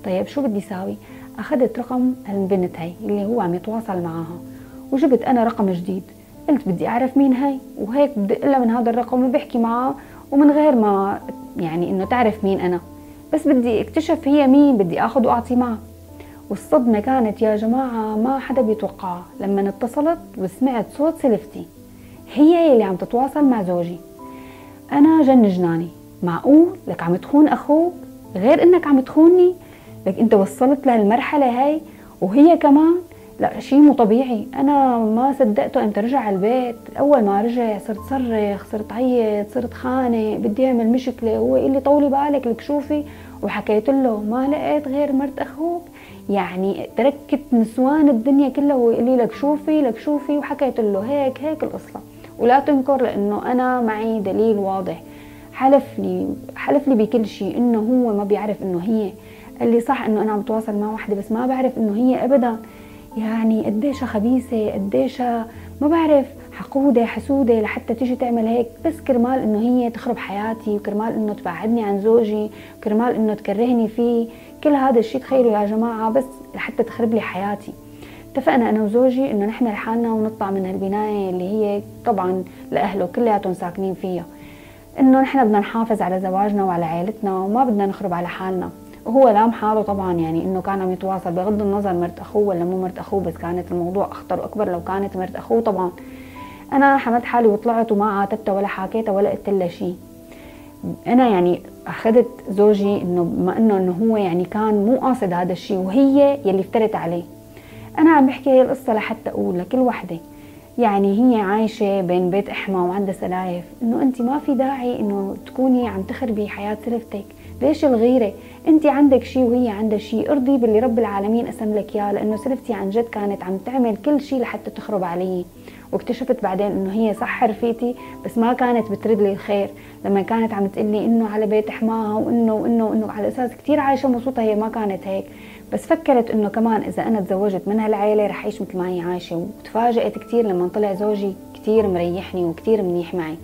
طيب شو بدي ساوي؟ اخذت رقم البنت هي اللي هو عم يتواصل معها، وجبت انا رقم جديد. قلت بدي اعرف مين هي، وهيك بدق لها من هذا الرقم وبحكي معها، ومن غير ما يعني انه تعرف مين انا، بس بدي اكتشف هي مين، بدي اخذ واعطي معها. والصدمة كانت يا جماعة ما حدا بيتوقعها لما اتصلت وسمعت صوت سلفتي، هي اللي عم تتواصل مع زوجي. انا جن جناني، معقول لك عم تخون اخوك غير انك عم تخونني؟ لك انت وصلت لهالمرحلة هاي وهي كمان؟ لا شيء مو طبيعي. انا ما صدقته امتى رجع على البيت. اول ما رجع صرت صرخ، صرت عيط، صرت خانق، بدي اعمل مشكلة. هو يقول لي طولي بالك لك شوفي، وحكيت له ما لقيت غير مرت اخوك، يعني تركت نسوان الدنيا كلها، ويقول لي لك شوفي لك شوفي، وحكيت له هيك القصة. ولا تنكر لانه انا معي دليل واضح، حلف لي بكل شيء انه هو ما بيعرف انه هي. قال لي صح انه انا عم بتواصل مع وحده بس ما بعرف انه هي ابدا. يعني قديش خبيثه، قديش ما بعرف، حقوده حسوده لحتى تيجي تعمل هيك، بس كرمال انه هي تخرب حياتي، وكرمال انه تبعدني عن زوجي، وكرمال انه تكرهني فيه. كل هذا الشيء تخيلوا يا جماعه بس لحتى تخرب لي حياتي. اتفقنا انا وزوجي انه نحن لحالنا ونطلع من هالبنايه اللي هي طبعا لاهله كلياتهم ساكنين فيها، انه نحن بدنا نحافظ على زواجنا وعلى عائلتنا وما بدنا نخرب على حالنا. وهو لام حاله طبعا، يعني انه كان عم يتواصل بغض النظر مرت اخوه ولا مو مرت اخوه، بس كانت الموضوع اخطر واكبر لو كانت مرت اخوه طبعا. انا حمدت حالي وطلعت وما عاتبتها ولا حكيتها ولا قلت لها شيء. انا يعني اخذت زوجي انه بما انه هو يعني كان مو قاصد هذا الشيء وهي يلي افترت عليه. انا عم بحكي هي القصه لحتى اقول لكل وحده يعني هي عايشه بين بيت احمى وعندها سلايف، انه انت ما في داعي انه تكوني عم تخربي حياه سلفتك. ليش الغيره؟ انت عندك شيء وهي عندها شيء، ارضي باللي رب العالمين قسم لك اياه، لانه سلفتي عن جد كانت عم تعمل كل شيء لحتى تخرب علي. واكتشفت بعدين انه هي صح رفيقتي بس ما كانت بترد لي الخير، لما كانت عم تقلي انه على بيت حماها وانه على اساس كثير عايشه مبسوطه. هي ما كانت هيك، بس فكرت انه كمان اذا انا تزوجت من هالعيله رح اعيش مثل ما هي عايشه. وتفاجأت كثير لما طلع زوجي كثير مريحني وكثير منيح معي.